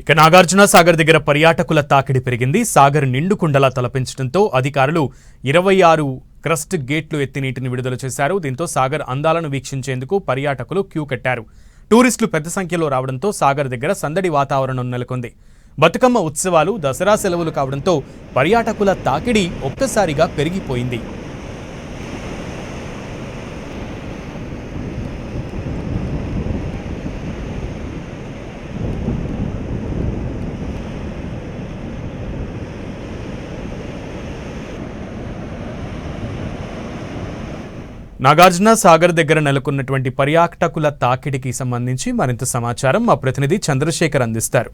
ఇక నాగార్జున సాగర్ దగ్గర పర్యాటకుల తాకిడి పెరిగింది. సాగర్ నిండుకుండలా తలపించడంతో అధికారులు 26 క్రస్ట్ గేట్లు ఎత్తి నీటిని విడుదల చేశారు. దీంతో సాగర్ అందాలను వీక్షించేందుకు పర్యాటకులు క్యూ కట్టారు. టూరిస్టులు పెద్ద సంఖ్యలో రావడంతో సాగర్ దగ్గర సందడి వాతావరణం నెలకొంది. బతుకమ్మ ఉత్సవాలు, దసరా సెలవులు కావడంతో పర్యాటకుల తాకిడి ఒక్కసారిగా పెరిగిపోయింది. నాగార్జున సాగర్ దగ్గర నెలకొన్నటువంటి పర్యాటకుల తాకిడికి సంబంధించి మరింత సమాచారం మా ప్రతినిధి చంద్రశేఖర్ అందిస్తారు.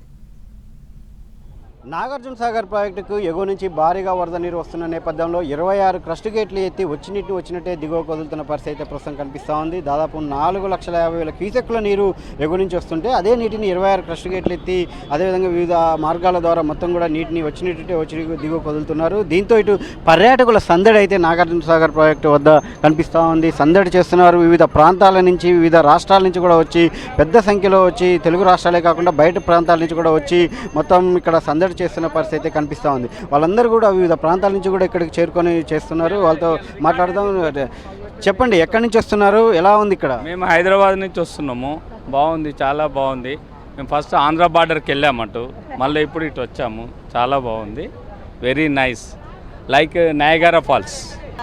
నాగార్జున సాగర్ ప్రాజెక్టుకు ఎగువ నుంచి భారీగా వరద నీరు వస్తున్న నేపథ్యంలో 26 క్రస్ట్ గేట్లు ఎత్తి వచ్చినట్టే దిగువ వదులుతున్న పరిస్థితి అయితే ప్రస్తుతం కనిపిస్తూ ఉంది. దాదాపు 4,50,000 క్యూసెక్కుల నీరు ఎగువ నుంచి వస్తుంటే అదే నీటిని 26 క్రస్ట్ గేట్లు ఎత్తి అదేవిధంగా వివిధ మార్గాల ద్వారా మొత్తం కూడా నీటిని వచ్చినట్టే దిగువ వదులుతున్నారు. దీంతో ఇటు పర్యాటకుల సందడి అయితే నాగార్జున సాగర్ ప్రాజెక్టు వద్ద కనిపిస్తూ ఉంది. సందడి చేస్తున్నారు. వివిధ ప్రాంతాల నుంచి, వివిధ రాష్ట్రాల నుంచి కూడా వచ్చి, పెద్ద సంఖ్యలో వచ్చి, తెలుగు రాష్ట్రాలే కాకుండా బయట ప్రాంతాల నుంచి కూడా వచ్చి మొత్తం ఇక్కడ సందడి చేస్తున్న పరిస్థితి అయితే కనిపిస్తూ ఉంది. వాళ్ళందరూ కూడా వివిధ ప్రాంతాల నుంచి కూడా ఇక్కడికి చేరుకొని చేస్తున్నారు. వాళ్ళతో మాట్లాడదాం. చెప్పండి, ఎక్కడి నుంచి వస్తున్నారు, ఎలా ఉంది ఇక్కడ? మేము హైదరాబాద్ నుంచి వస్తున్నాము. బాగుంది, చాలా బాగుంది. మేము ఫస్ట్ ఆంధ్ర బార్డర్కి వెళ్ళామటు, మళ్ళీ ఇప్పుడు ఇటు వచ్చాము. చాలా బాగుంది, very nice, like Niagara Falls.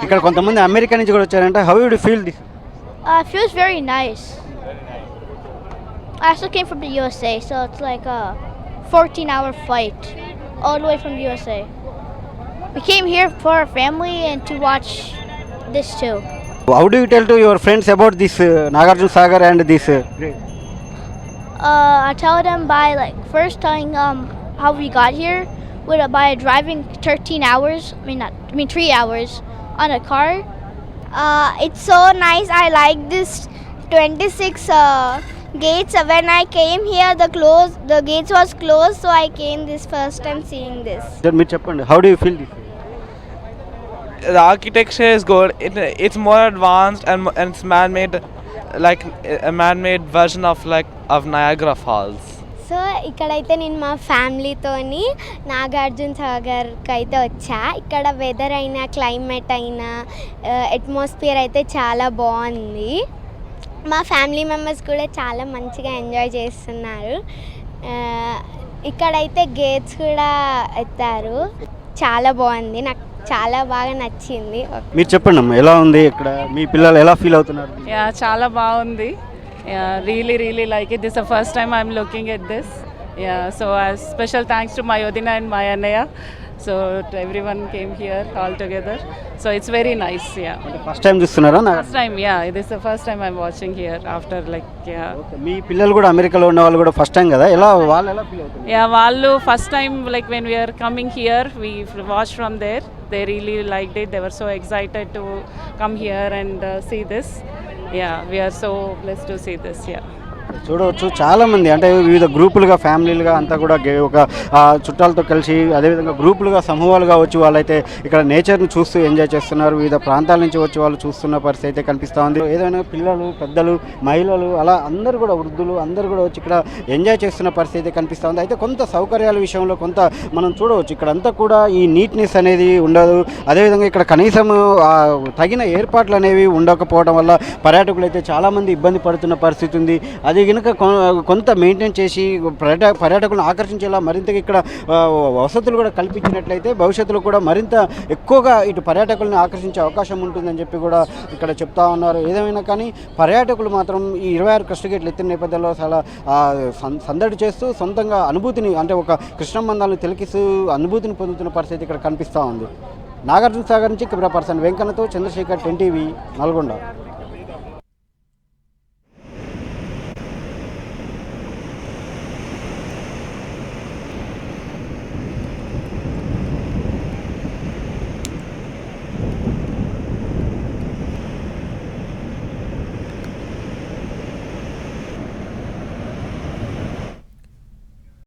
ఇక్కడ కొంతమంది అమెరికా నుంచి కూడా వచ్చారంటే, how you feel this? Feels very nice. I also came from the USA, so it's like a 14-hour flight all the way from the USA. We came here for our family and to watch this too. How do you tell to your friends about this Nagarjuna Sagar and this? I tell them by like first telling how we got here by driving 13 hours. I mean 3 hours on a car. It's so nice. I like this 26 gates. When I came here, the gates was closed, so I came this first time seeing this. మీరు చెప్పండి, how do you feel this? The architecture is good. It's more advanced and it's man-made, like a man-made version of Niagara Falls. So ఇక్కడైతే నేను మా ఫ్యామిలీతోని నాగార్జున సాగర్కి అయితే వచ్చా. ఇక్కడ weather అయినా, climate అయినా, అట్మాస్ఫియర్ అయితే చాలా బాగుంది. మా ఫ్యామిలీ మెంబర్స్ కూడా చాలా మంచిగా ఎంజాయ్ చేస్తున్నారు. ఇక్కడైతే గేట్స్ కూడా ఎత్తారు. చాలా బాగుంది, నాకు చాలా బాగా నచ్చింది. మీరు చెప్పండి అమ్మా, ఎలా ఉంది ఇక్కడ? మీ పిల్లలు ఎలా ఫీల్ అవుతున్నారు? చాలా బాగుంది. Really like it. This is the first time I'm looking at this. So special thanks to my Odina and my Annaya. So everyone came here all together. So it's very nice. First time చూస్తున్నారా? First time, this is the first time I'm watching here after like Okay. మీ పిల్లలు కూడా అమెరికాలో ఉన్న వాళ్ళు కూడా first time కదా, వాళ్ళు ఎలా ఫీల్ అవుతున్నారు? వాళ్ళు first time, like when we are coming here, we watched from there. They really liked it. They were so excited to come here and see this. We are so blessed to see this. చూడవచ్చు, చాలామంది అంటే వివిధ గ్రూపులుగా, ఫ్యామిలీలుగా అంతా కూడా ఒక చుట్టాలతో కలిసి అదేవిధంగా గ్రూపులుగా, సమూహాలుగా వచ్చి వాళ్ళైతే ఇక్కడ నేచర్ని చూస్తూ ఎంజాయ్ చేస్తున్నారు. వివిధ ప్రాంతాల నుంచి వచ్చి వాళ్ళు చూస్తున్న పరిస్థితి అయితే కనిపిస్తూ ఉంది. ఏదైనా పిల్లలు, పెద్దలు, మహిళలు, అలా అందరూ కూడా, వృద్ధులు అందరూ కూడా వచ్చి ఇక్కడ ఎంజాయ్ చేస్తున్న పరిస్థితి అయితే కనిపిస్తూ ఉంది. అయితే కొంత సౌకర్యాల విషయంలో కొంత మనం చూడవచ్చు, ఇక్కడంతా కూడా ఈ నీట్నెస్ అనేది ఉండదు. అదేవిధంగా ఇక్కడ కనీసం తగిన ఏర్పాట్లు అనేవి ఉండకపోవడం వల్ల పర్యాటకులు అయితే చాలామంది ఇబ్బంది పడుతున్న పరిస్థితి ఉంది. అది కనుక కొంత మెయింటైన్ చేసి పర్యాటకులను ఆకర్షించేలా మరింతగా ఇక్కడ వసతులు కూడా కల్పించినట్లయితే భవిష్యత్తులో కూడా మరింత ఎక్కువగా ఇటు పర్యాటకులను ఆకర్షించే అవకాశం ఉంటుందని చెప్పి కూడా ఇక్కడ చెప్తా ఉన్నారు. ఏదేమైనా కానీ పర్యాటకులు మాత్రం ఈ 26 క్రస్ట్ గేట్లు ఎత్తిన నేపథ్యంలో చాలా సందడి చేస్తూ సొంతంగా అనుభూతిని, అంటే ఒక కృష్ణమందాలను తిలకిస్తూ అనుభూతిని పొందుతున్న పరిస్థితి ఇక్కడ కనిపిస్తూ ఉంది. నాగార్జున సాగర్ నుంచి కెమెరా పర్సన్ వెంకన్నతో చంద్రశేఖర్, 10 TV, నల్గొండ.